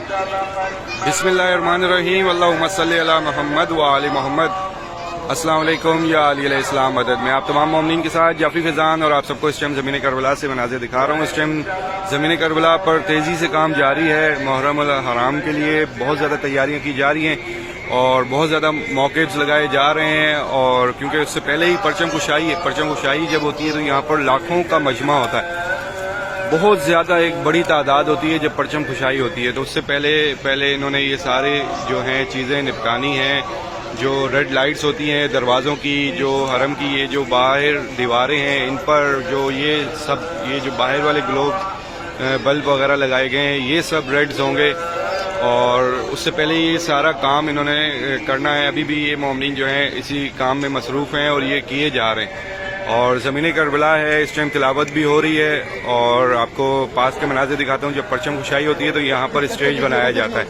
بسم اللہ الرحمن الرحیم، اللہم صلی علی محمد و آل محمد۔ السلام علیکم یا علی علیہ السلام مدد۔ میں آپ تمام مومنین کے ساتھ جعفری فیضان اور آپ سب کو اس ٹائم زمین کربلا سے مناظر دکھا رہا ہوں۔ اس ٹائم زمین کربلا پر تیزی سے کام جاری ہے۔ محرم الحرام کے لیے بہت زیادہ تیاریاں کی جا رہی ہیں اور بہت زیادہ موقعز لگائے جا رہے ہیں، اور کیونکہ اس سے پہلے ہی پرچم کشائی جب ہوتی ہے تو یہاں پر لاکھوں کا مجمع ہوتا ہے، بہت زیادہ ایک بڑی تعداد ہوتی ہے جب پرچم کشائی ہوتی ہے۔ تو اس سے پہلے انہوں نے یہ سارے جو ہیں چیزیں نپٹانی ہیں، جو ریڈ لائٹس ہوتی ہیں دروازوں کی، جو حرم کی یہ جو باہر دیواریں ہیں ان پر جو یہ جو باہر والے گلوب بلب وغیرہ لگائے گئے ہیں یہ سب ریڈز ہوں گے، اور اس سے پہلے یہ سارا کام انہوں نے کرنا ہے۔ ابھی بھی یہ مومنین جو ہیں اسی کام میں مصروف ہیں اور یہ کیے جا رہے ہیں، اور زمین کربلا ہے، اس ٹائم تلاوت بھی ہو رہی ہے، اور آپ کو پاس کے مناظر دکھاتا ہوں۔ جب پرچم کشائی ہوتی ہے تو یہاں پر اسٹیج بنایا جاتا ہے،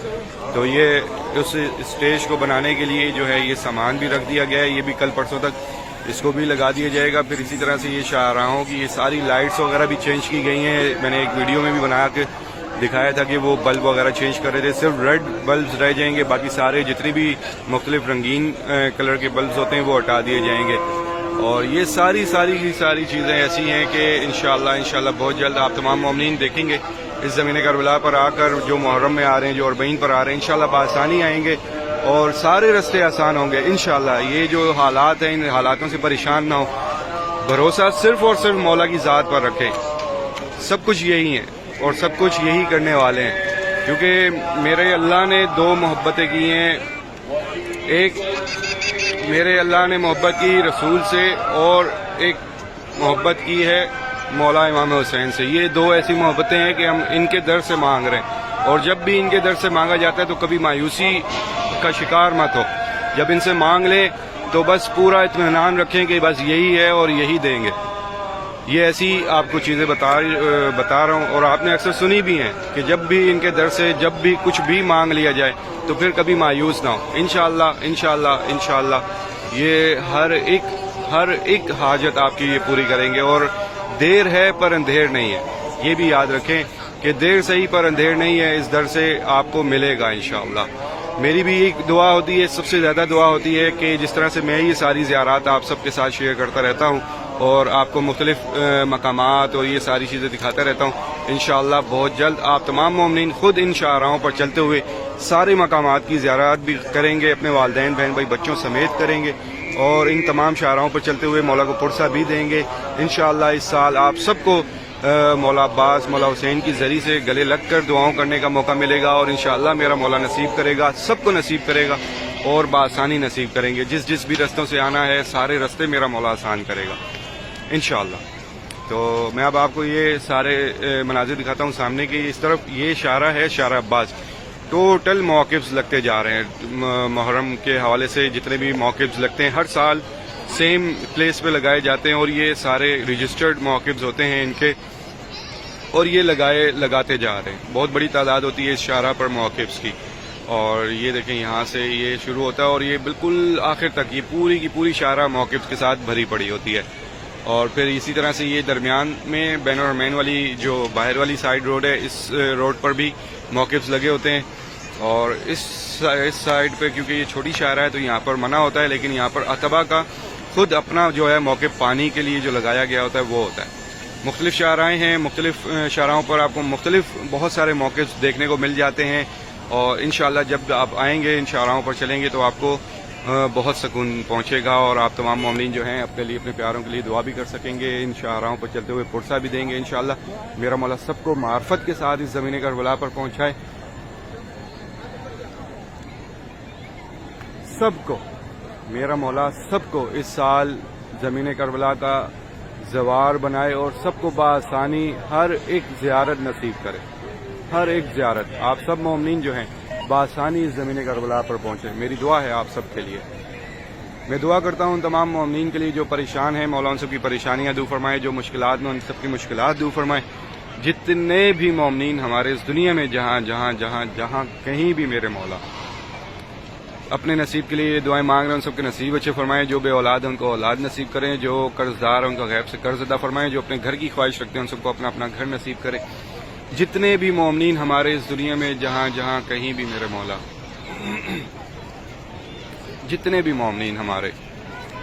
تو یہ اس اسٹیج کو بنانے کے لیے جو ہے یہ سامان بھی رکھ دیا گیا ہے، یہ بھی کل پرسوں تک اس کو بھی لگا دیا جائے گا۔ پھر اسی طرح سے یہ شاہراہوں کی یہ ساری لائٹس وغیرہ بھی چینج کی گئی ہیں، میں نے ایک ویڈیو میں بھی بنا کے دکھایا تھا کہ وہ بلب وغیرہ چینج کر رہے تھے، صرف ریڈ بلبز رہ جائیں گے، باقی سارے جتنے بھی مختلف رنگین کلر کے بلبز ہوتے ہیں وہ ہٹا دیے جائیں گے۔ اور یہ ساری چیزیں ایسی ہیں کہ انشاءاللہ بہت جلد آپ تمام مومنین دیکھیں گے اس زمین کربلا پر آ کر، جو محرم میں آ رہے ہیں، جو 40 پر آ رہے ہیں، انشاءاللہ بآسانی آئیں گے اور سارے رستے آسان ہوں گے انشاءاللہ۔ یہ جو حالات ہیں ان حالاتوں سے پریشان نہ ہو، بھروسہ صرف اور صرف مولا کی ذات پر رکھیں۔ سب کچھ یہی ہے اور سب کچھ یہی کرنے والے ہیں، کیونکہ میرے اللہ نے دو محبتیں کی ہیں، ایک میرے اللہ نے محبت کی رسول سے اور ایک محبت کی ہے مولا امام حسین سے۔ یہ دو ایسی محبتیں ہیں کہ ہم ان کے در سے مانگ رہے ہیں، اور جب بھی ان کے در سے مانگا جاتا ہے تو کبھی مایوسی کا شکار مت ہو۔ جب ان سے مانگ لیں تو بس پورا اطمینان رکھیں کہ بس یہی ہے اور یہی دیں گے۔ یہ ایسی آپ کو چیزیں بتا رہا ہوں، اور آپ نے اکثر سنی بھی ہیں کہ جب بھی ان کے در سے جب بھی کچھ بھی مانگ لیا جائے تو پھر کبھی مایوس نہ ہو۔ انشاءاللہ یہ ہر ایک حاجت آپ کی یہ پوری کریں گے، اور دیر ہے پر اندھیر نہیں ہے، یہ بھی یاد رکھیں کہ دیر صحیح پر اندھیر نہیں ہے، اس در سے آپ کو ملے گا انشاءاللہ۔ میری بھی ایک دعا ہوتی ہے، سب سے زیادہ دعا ہوتی ہے کہ جس طرح سے میں یہ ساری زیارات آپ سب کے ساتھ شیئر کرتا رہتا ہوں اور آپ کو مختلف مقامات اور یہ ساری چیزیں دکھاتا رہتا ہوں، انشاءاللہ بہت جلد آپ تمام مومنین خود ان شاہراہوں پر چلتے ہوئے سارے مقامات کی زیارات بھی کریں گے، اپنے والدین بہن بھائی بچوں سمیت کریں گے، اور ان تمام شاہراہوں پر چلتے ہوئے مولا کو پرسہ بھی دیں گے انشاءاللہ۔ اس سال آپ سب کو مولا عباس مولا حسین کی ذریعے سے گلے لگ کر دعاؤں کرنے کا موقع ملے گا، اور انشاءاللہ میرا مولا نصیب کرے گا، سب کو نصیب کرے گا اور بآسانی نصیب کریں گے۔ جس بھی رستوں سے آنا ہے سارے رستے میرا مولا آسان کرے گا انشاءاللہ۔ تو میں اب آپ کو یہ سارے مناظر دکھاتا ہوں سامنے کی۔ اس طرف یہ شاہراہ ہے، شاہراہ عباس۔ ٹوٹل موقفز لگتے جا رہے ہیں محرم کے حوالے سے، جتنے بھی موقفز لگتے ہیں ہر سال سیم پلیس پہ لگائے جاتے ہیں، اور یہ سارے رجسٹرڈ موقفز ہوتے ہیں ان کے، اور یہ لگاتے جا رہے ہیں۔ بہت بڑی تعداد ہوتی ہے اس شاہراہ پر موقفز کی، اور یہ دیکھیں یہاں سے یہ شروع ہوتا ہے اور یہ بالکل آخر تک یہ پوری کی پوری شاہراہ موقفز کے ساتھ بھری پڑی ہوتی ہے۔ اور پھر اسی طرح سے یہ درمیان میں بین الحرمین والی جو باہر والی سائیڈ روڈ ہے، اس روڈ پر بھی موقفز لگے ہوتے ہیں، اور اس سائیڈ پہ کیونکہ یہ چھوٹی شاہراہ ہے تو یہاں پر منع ہوتا ہے، لیکن یہاں پر اتبا کا خود اپنا جو ہے موقف پانی کے لیے جو لگایا گیا ہوتا ہے وہ ہوتا ہے۔ مختلف شاہراہیں ہیں، مختلف شاہراہوں پر آپ کو مختلف بہت سارے موقف دیکھنے کو مل جاتے ہیں، اور انشاءاللہ جب آپ آئیں گے ان شاہراہوں پر چلیں گے تو آپ کو بہت سکون پہنچے گا، اور آپ تمام مومنین جو ہیں اپنے لیے اپنے پیاروں کے لیے دعا بھی کر سکیں گے، ان شاہراہوں پر چلتے ہوئے پرسہ بھی دیں گے انشاءاللہ۔ میرا مولا سب کو معرفت کے ساتھ اس زمین کربلا پر پہنچائے، سب کو میرا مولا سب کو اس سال زمین کربلا کا زوار بنائے، اور سب کو بآسانی ہر ایک زیارت نصیب کرے، ہر ایک زیارت آپ سب مومنین جو ہیں بآسانی اس زمین کربلا پر پہنچے۔ میری دعا ہے آپ سب کے لیے۔ میں دعا کرتا ہوں تمام مومنین کے لیے جو پریشان ہیں، مولا ان سب کی پریشانیاں دور فرمائے، جو مشکلات میں ان سب کی مشکلات دور فرمائے۔ جتنے بھی مومنین ہمارے اس دنیا میں جہاں کہیں بھی میرے مولا اپنے نصیب کے لیے دعائیں مانگ رہے ہیں، ان سب کے نصیب اچھے فرمائیں۔ جو بے اولاد ہیں ان کو اولاد نصیب کریں، جو قرض دار ہیں ان کو غیب سے قرض ادا فرمائیں، جو اپنے گھر کی خواہش رکھتے ہیں ان سب کو اپنا اپنا گھر نصیب کرے۔ جتنے بھی مومنین ہمارے اس دنیا میں جہاں جہاں کہیں بھی میرے مولا، جتنے بھی مومنین ہمارے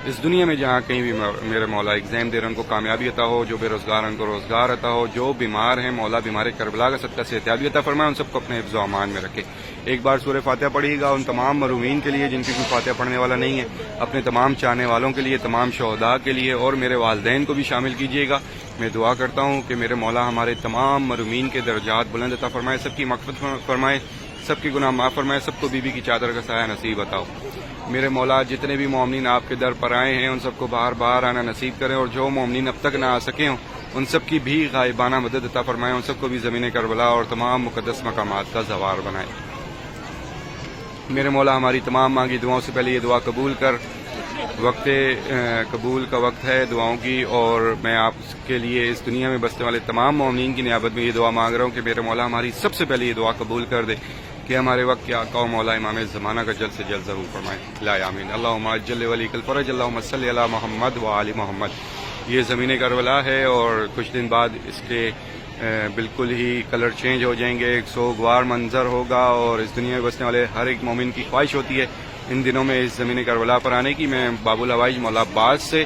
اس دنیا میں جہاں کہیں بھی میرے مولا ایگزام دے رہے ان کو کامیابی عطا ہو، جو بے روزگار ہیں ان کو روزگار عطا ہو، جو بیمار ہیں مولا بیمار کربلا کا صدقہ صحتیابی عطا فرمائے، ان سب کو اپنے حفظ و امان میں رکھے۔ ایک بار سورہ فاتحہ پڑھیے گا ان تمام مرومین کے لیے جن کی کوئی فاتحہ پڑھنے والا نہیں ہے، اپنے تمام چاہنے والوں کے لیے، تمام شہداء کے لیے، اور میرے والدین کو بھی شامل کیجیے گا۔ میں دعا کرتا ہوں کہ میرے مولا ہمارے تمام مرومین کے درجات بلند عطا فرمائے، سب کی مغفرت فرمائے، سب کی گناہ معاف فرمائے، سب کو بی کی چادر کا سایہ نصیب عطا ہو۔ میرے مولا جتنے بھی مومنین آپ کے در پر آئے ہیں ان سب کو باہر باہر آنا نصیب کریں، اور جو مومنین اب تک نہ آ سکے ہوں ان سب کی بھی غائبانہ مدد عطا فرمائے، ان سب کو بھی زمین کربلا اور تمام مقدس مقامات کا زوار بنائے۔ میرے مولا ہماری تمام مانگی دعاؤں سے پہلے یہ دعا قبول کر، وقت قبول کا وقت ہے دعاؤں کی، اور میں آپ کے لیے اس دنیا میں بسنے والے تمام مومنین کی نیابت میں یہ دعا مانگ رہا ہوں کہ میرے مولا ہماری سب سے پہلے یہ دعا قبول کر دے کہ ہمارے وقت کے آقا و مولا امام زمانہ کا جلد سے جلد ظہور فرمائے۔ لا آمین۔ اللہم اجل ولی کل فرج، اللہم صلی علی محمد و آل محمد۔ یہ زمین کربلا ہے اور کچھ دن بعد اس کے بالکل ہی کلر چینج ہو جائیں گے، ایک سوگوار منظر ہوگا، اور اس دنیا میں بسنے والے ہر ایک مومن کی خواہش ہوتی ہے ان دنوں میں اس زمین کربلا پر آنے کی۔ میں باب الحوائج مولا عباس سے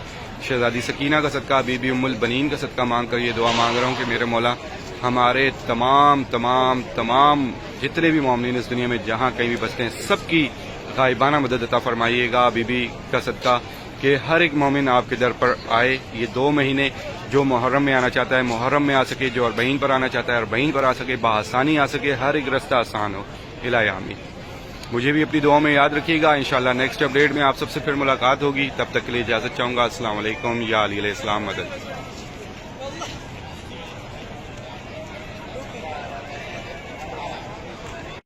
شہزادی سکینہ کا صدقہ، بی بی ام البنین کا صدقہ مانگ کر یہ دعا مانگ رہا ہوں کہ میرے مولا ہمارے تمام جتنے بھی مومنین اس دنیا میں جہاں کہیں بھی بستے ہیں سب کی غائبانہ مدد عطا فرمائیے گا بی بی کا صدقہ، کہ ہر ایک مومن آپ کے در پر آئے۔ یہ 2 مہینے جو محرم میں آنا چاہتا ہے محرم میں آ سکے، جو اربعین پر آنا چاہتا ہے اربعین پر آ سکے، بآسانی آ سکے، ہر ایک رستہ آسان ہو۔ الہی آمین۔ مجھے بھی اپنی دعاؤں میں یاد رکھیے گا، انشاءاللہ نیکسٹ اپڈیٹ میں آپ سب سے پھر ملاقات ہوگی، تب تک کے لیے اجازت چاہوں گا۔ السلام علیکم، یا علی علیہ السلام مدد۔